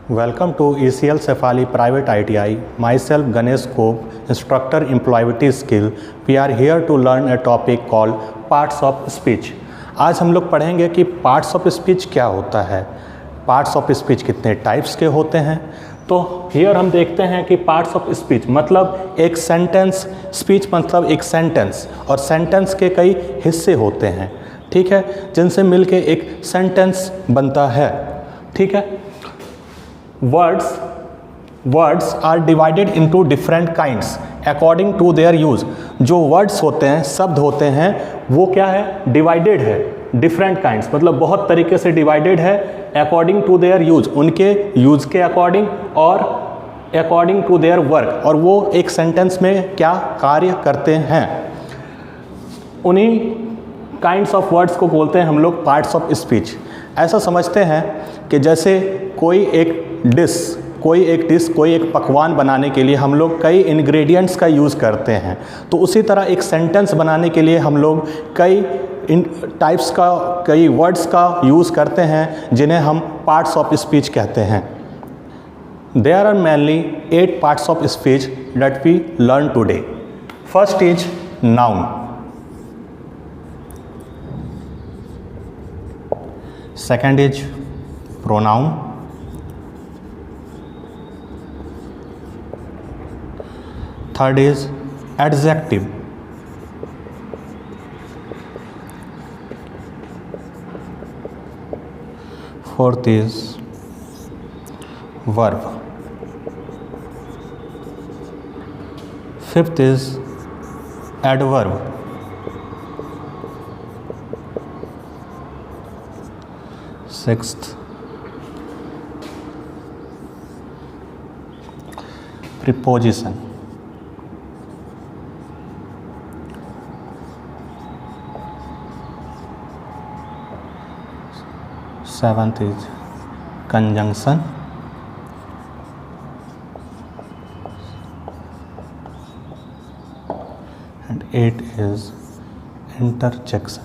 Welcome to ECL Cephali Private ITI. Myself Ganesh Koop, instructor employability skill. We are here to learn a topic called parts of speech. आज हम लोग पढ़ेंगे कि parts of speech क्या होता है, parts of speech कितने types के होते हैं। तो हियर हम देखते हैं कि पार्ट्स ऑफ स्पीच मतलब एक सेंटेंस, स्पीच मतलब एक सेंटेंस, और सेंटेंस के कई हिस्से होते हैं, ठीक है, जिनसे मिलके एक सेंटेंस बनता है, ठीक है। Words are divided into different kinds according to their use. जो वर्ड्स होते हैं, शब्द होते हैं, वो क्या है, डिवाइडेड है, डिफरेंट काइंड्स मतलब बहुत तरीके से डिवाइडेड है अकॉर्डिंग टू देयर यूज़, उनके यूज़ के अकॉर्डिंग और अकॉर्डिंग टू देयर वर्क, और वो एक सेंटेंस में क्या कार्य करते हैं। उन्हीं काइंड्स ऑफ वर्ड्स को बोलते हैं हम लोग पार्ट्स ऑफ स्पीच। ऐसा समझते हैं कि जैसे कोई एक डिश, कोई एक पकवान बनाने के लिए हम लोग कई इंग्रेडिएंट्स का यूज़ करते हैं, तो उसी तरह एक सेंटेंस बनाने के लिए हम लोग कई टाइप्स का, कई वर्ड्स का यूज़ करते हैं जिन्हें हम पार्ट्स ऑफ स्पीच कहते हैं। There are mainly 8 parts of speech that we learn today. First is noun, second is pronoun, third is adjective, fourth is verb, fifth is adverb, sixth preposition, seventh is conjunction, and 8 is interjection.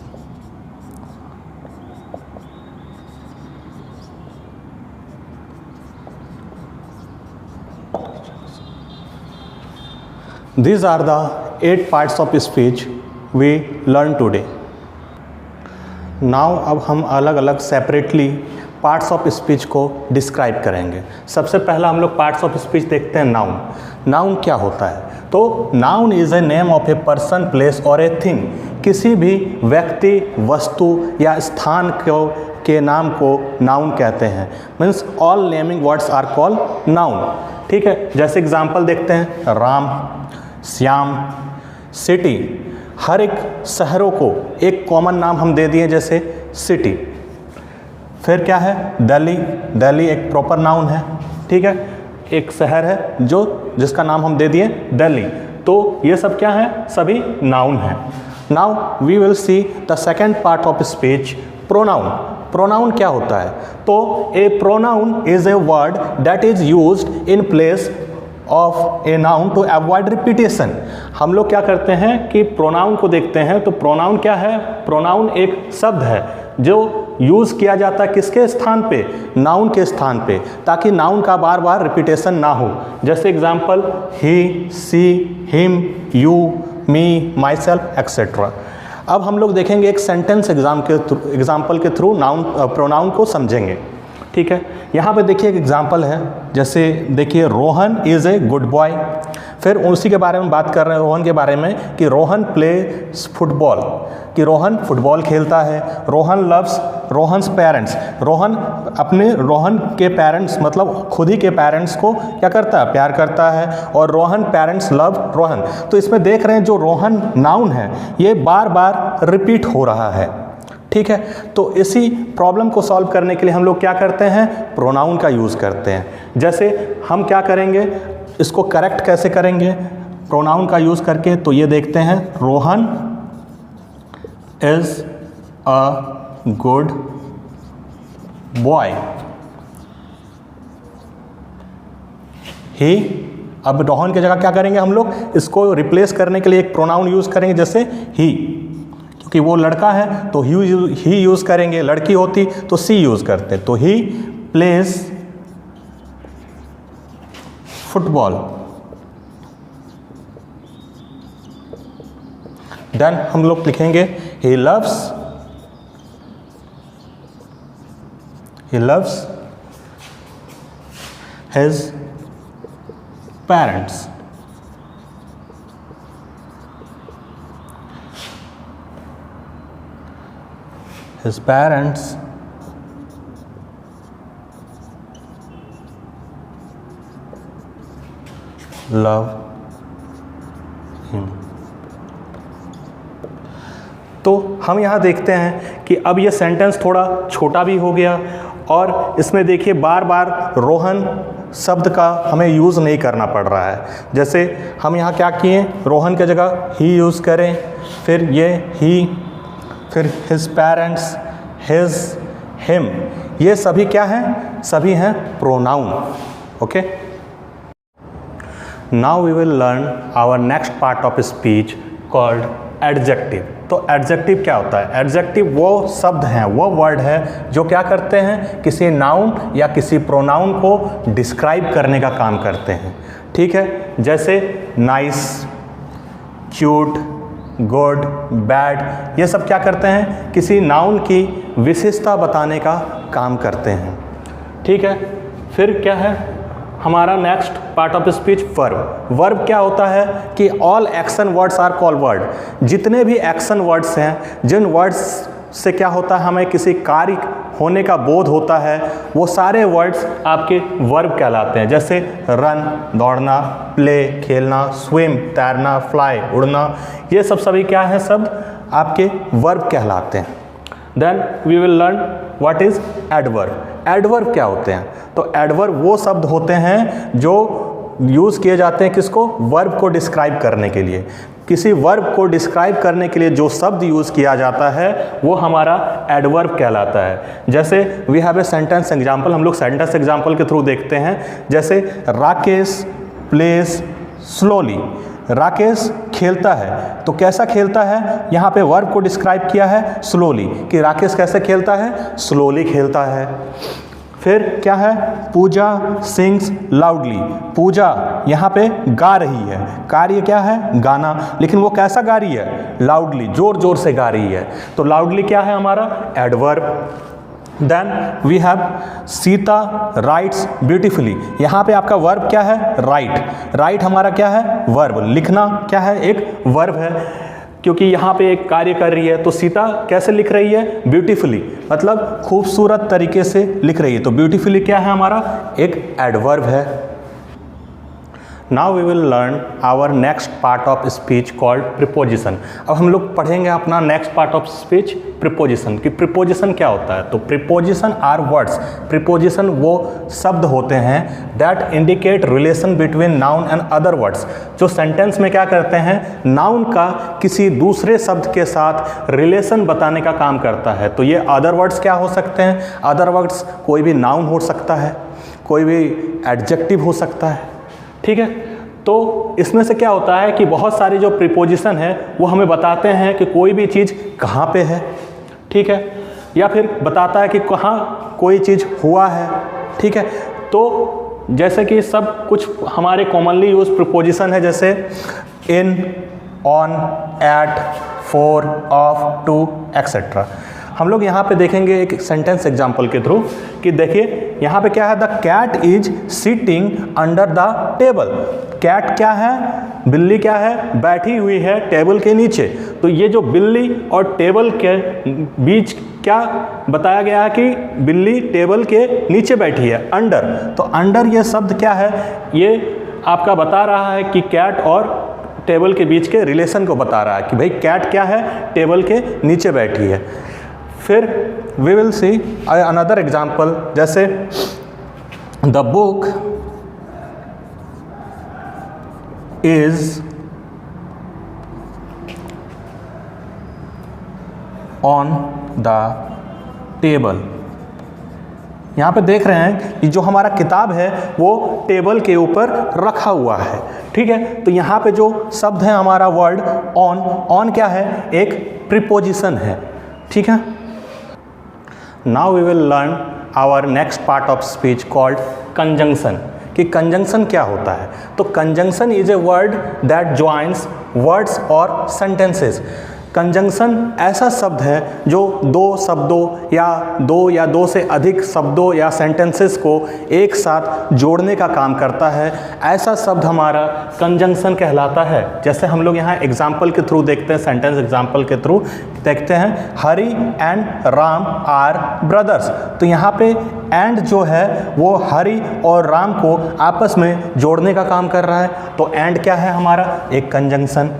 These are the 8 parts of speech we learn today. Now अब हम अलग अलग separately parts of speech को describe करेंगे। सबसे पहला हम लोग पार्ट्स ऑफ स्पीच देखते हैं नाउन। नाउन क्या होता है? तो noun is a name of a person, place और ए थिंग। किसी भी व्यक्ति, वस्तु या स्थान के नाम को नाउन कहते हैं। Means all naming words are called noun, ठीक है। जैसे एग्जाम्पल देखते हैं, राम, श्याम, सिटी। हर एक शहरों को एक कॉमन नाम हम दे दिए, जैसे सिटी। फिर क्या है, दिल्ली। दिल्ली एक प्रॉपर नाउन है, ठीक है, एक शहर है जिसका नाम हम दे दिए दिल्ली। तो ये सब क्या है, सभी नाउन है। Now we will see the second part of speech, pronoun. Pronoun क्या होता है? तो a pronoun is a word that is used in place of a noun to avoid repetition. हम लोग क्या करते हैं कि प्रोनाउन को देखते हैं, तो प्रोनाउन क्या है? प्रोनाउन एक शब्द है जो यूज़ किया जाता है किसके स्थान पे? नाउन के स्थान पे, ताकि नाउन का बार बार रिपीटेशन ना हो। जैसे example, he, she, him, you, me, myself etcetera. अब हम लोग देखेंगे एक सेंटेंस एग्जाम्पल के थ्रू नाउन प्रोनाउन को समझेंगे, ठीक है। यहाँ पे देखिए एक एग्जाम्पल है, जैसे देखिए, Rohan is a good boy. फिर उसी के बारे में बात कर रहे हैं, रोहन के बारे में, कि रोहन प्लेस फुटबॉल, कि रोहन फुटबॉल खेलता है। Rohan loves Rohan's parents. रोहन के पेरेंट्स मतलब खुद ही के पेरेंट्स को क्या करता है, प्यार करता है। और रोहन पेरेंट्स लव रोहन। तो इसमें देख रहे हैं जो रोहन नाउन है ये बार बार रिपीट हो रहा है, ठीक है। तो इसी प्रॉब्लम को सॉल्व करने के लिए हम लोग क्या करते हैं, प्रोनाउन का यूज़ करते हैं। जैसे हम क्या करेंगे, इसको करेक्ट कैसे करेंगे प्रोनाउन का यूज़ करके, तो ये देखते हैं, Rohan is a good boy. He, अब रोहन की जगह क्या करेंगे हम लोग, इसको रिप्लेस करने के लिए एक प्रोनाउन यूज़ करेंगे, जैसे ही, क्योंकि वो लड़का है तो ही यूज़ करेंगे, लड़की होती तो सी यूज़ करते। तो ही प्लेस फुटबॉल। देन हम लोग लिखेंगे he loves his parents। his parents love him। तो हम यहाँ देखते हैं कि अब ये सेंटेंस थोड़ा छोटा भी हो गया और इसमें देखिए बार बार रोहन शब्द का हमें यूज़ नहीं करना पड़ रहा है। जैसे हम यहाँ क्या किए, रोहन की जगह ही यूज़ करें, फिर ये ही, फिर हिज पेरेंट्स, हिज, हिम, ये सभी क्या हैं, सभी हैं pronoun. Okay, now we will learn our next part of speech called adjective. तो एडजेक्टिव क्या होता है? एडजेक्टिव वो शब्द हैं, वो वर्ड है जो क्या करते हैं, किसी नाउन या किसी प्रोनाउन को डिस्क्राइब करने का काम करते हैं। ठीक है, जैसे नाइस, क्यूट, गुड, बैड, ये सब क्या करते हैं, किसी नाउन की विशेषता बताने का काम करते हैं। ठीक है, फिर क्या है हमारा next part of speech, verb. Verb क्या होता है कि all action words are called word. जितने भी एक्शन वर्ड्स हैं, जिन वर्ड्स से क्या होता है, हमें किसी कार्य होने का बोध होता है, वो सारे वर्ड्स आपके वर्ब कहलाते हैं। जैसे रन, दौड़ना, प्ले, खेलना, स्विम, तैरना, फ्लाई, उड़ना, ये सब सभी क्या है, शब्द आपके वर्ब कहलाते हैं। Then we will learn what is adverb. Adverb क्या होते हैं? तो एडवर्ब वो शब्द होते हैं जो यूज़ किए जाते हैं किसको, वर्ब को डिस्क्राइब करने के लिए। किसी वर्ब को डिस्क्राइब करने के लिए जो शब्द यूज़ किया जाता है वो हमारा एडवर्ब कहलाता है। जैसे we have a sentence example, हम लोग सेंटेंस एग्जाम्पल के थ्रू देखते हैं। जैसे राकेश प्लेस स्लोली। राकेश खेलता है, तो कैसा खेलता है, यहाँ पे वर्ब को डिस्क्राइब किया है स्लोली, कि राकेश कैसे खेलता है, स्लोली खेलता है। फिर क्या है, पूजा सिंग्स लाउडली। पूजा यहाँ पे गा रही है, कार्य क्या है, गाना, लेकिन वो कैसा गा रही है, लाउडली, जोर जोर से गा रही है। तो लाउडली क्या है हमारा adverb. Then we have Sita writes beautifully. यहाँ पे आपका वर्ब क्या है, राइट। राइट हमारा क्या है, वर्ब। लिखना क्या है, एक वर्ब है, क्योंकि यहाँ पे एक कार्य कर रही है। तो सीता कैसे लिख रही है, ब्यूटीफुली, मतलब खूबसूरत तरीके से लिख रही है। तो ब्यूटीफुली क्या है हमारा, एक एडवर्ब है। Now we will learn our next part of speech called preposition. अब हम लोग पढ़ेंगे अपना next part of speech preposition, कि प्रीपोजिशन क्या होता है। तो प्रीपोजिशन आर वर्ड्स। प्रीपोजिशन वो शब्द होते हैं that indicate relation between noun and other words, जो सेंटेंस में क्या करते हैं, नाउन का किसी दूसरे शब्द के साथ रिलेशन बताने का काम करता है। तो ये अदर वर्ड्स क्या हो सकते हैं, अदर वर्ड्स कोई भी नाउन हो सकता है, कोई भी एडजेक्टिव हो सकता है। ठीक है, तो इसमें से क्या होता है कि बहुत सारी जो प्रीपोजिशन है वो हमें बताते हैं कि कोई भी चीज़ कहाँ पे है। ठीक है, या फिर बताता है कि कहाँ कोई चीज़ हुआ है। ठीक है, तो जैसे कि सब कुछ हमारे कॉमनली यूज प्रीपोजिशन है, जैसे in, on, at, for, of, to, etcetera. हम लोग यहाँ पे देखेंगे एक सेंटेंस एग्जाम्पल के थ्रू कि देखिए यहाँ पे क्या है, the cat is sitting under the table. Cat क्या है, बिल्ली क्या है, बैठी हुई है टेबल के नीचे। तो ये जो बिल्ली और टेबल के बीच क्या बताया गया है कि बिल्ली टेबल के नीचे बैठी है, अंडर। तो अंडर ये शब्द क्या है, ये आपका बता रहा है कि कैट और टेबल के बीच के रिलेशन को बता रहा है कि भाई कैट क्या है, टेबल के नीचे बैठी है। फिर we will see another example, जैसे the book is on the table. यहाँ पे देख रहे हैं कि जो हमारा किताब है वो टेबल के ऊपर रखा हुआ है। ठीक है, तो यहाँ पे जो शब्द है हमारा वर्ड ऑन, ऑन क्या है, एक प्रीपोजिशन है। ठीक है, now we will learn our next part of speech called conjunction. कि कंजंक्शन क्या होता है। तो conjunction is a word that joins words और सेंटेंसेस। कंजंक्शन ऐसा शब्द है जो दो शब्दों या दो से अधिक शब्दों या सेंटेंसेस को एक साथ जोड़ने का काम करता है। ऐसा शब्द हमारा कंजंक्शन कहलाता है। जैसे हम लोग यहाँ एग्जाम्पल के थ्रू देखते हैं, सेंटेंस एग्जाम्पल के थ्रू देखते हैं, Hari and Ram are brothers. तो यहाँ पे एंड जो है वो हरि और राम को आपस में जोड़ने का काम कर रहा है। तो एंड क्या है हमारा? एक कंजंक्शन।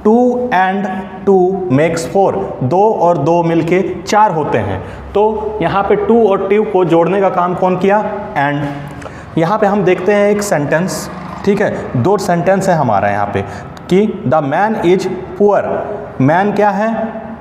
2 and 2 makes 4, 2 और 2 मिलके 4 होते हैं। तो यहाँ पे 2 और 2 को जोड़ने का काम कौन किया? एंड। यहाँ पे हम देखते हैं एक सेंटेंस, ठीक है, 2 सेंटेंस है हमारा यहाँ पे कि the man is poor. Man क्या है?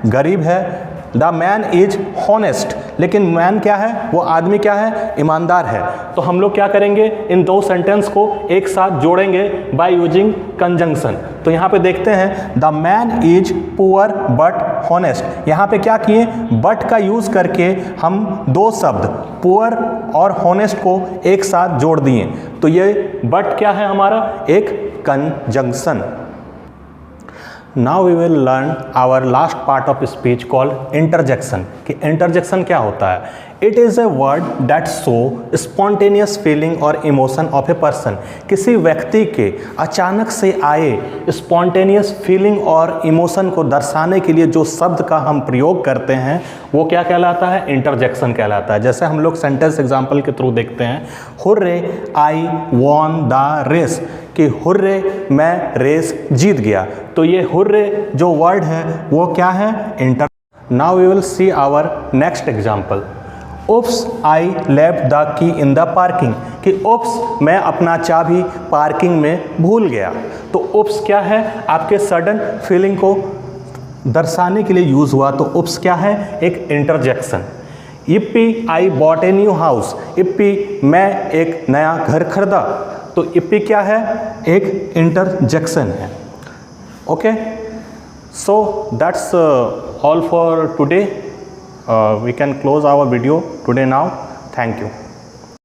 गरीब है। द मैन इज हॉनेस्ट, लेकिन मैन क्या है? वो आदमी क्या है? ईमानदार है। तो हम लोग क्या करेंगे? इन 2 सेंटेंस को एक साथ जोड़ेंगे बाय यूजिंग कंजंक्शन। तो यहाँ पे देखते हैं the man is poor but honest. यहाँ पे क्या किए? बट का यूज़ करके हम 2 शब्द पुअर और हॉनेस्ट को एक साथ जोड़ दिए। तो ये बट क्या है हमारा? एक conjunction. Now we will learn our last part of speech called interjection। कि interjection क्या होता है? It is a word that show spontaneous feeling और emotion of a person। किसी व्यक्ति के अचानक से आए spontaneous feeling और emotion को दर्शाने के लिए जो शब्द का हम प्रयोग करते हैं वो क्या कहलाता है? interjection कहलाता है। जैसे हम लोग सेंटेंस एग्जाम्पल के थ्रू देखते हैं, hurray I won the race, कि हुर्रे मैं रेस जीत गया। तो ये हुर्रे जो वर्ड है वो क्या है? Inter. Now we will see our next example. Oops I left the key in the parking, कि उप्स मैं अपना चाबी पार्किंग में भूल गया। तो उप्स क्या है? आपके सडन फीलिंग को दर्शाने के लिए यूज़ हुआ। तो उप्स क्या है? एक interjection. Yippee I bought a new house, Yippee मैं एक नया घर खरीदा। तो इप्पी क्या है? एक इंटरजेक्शन है। Okay, so that's all for today. We can close our video today now. Thank you.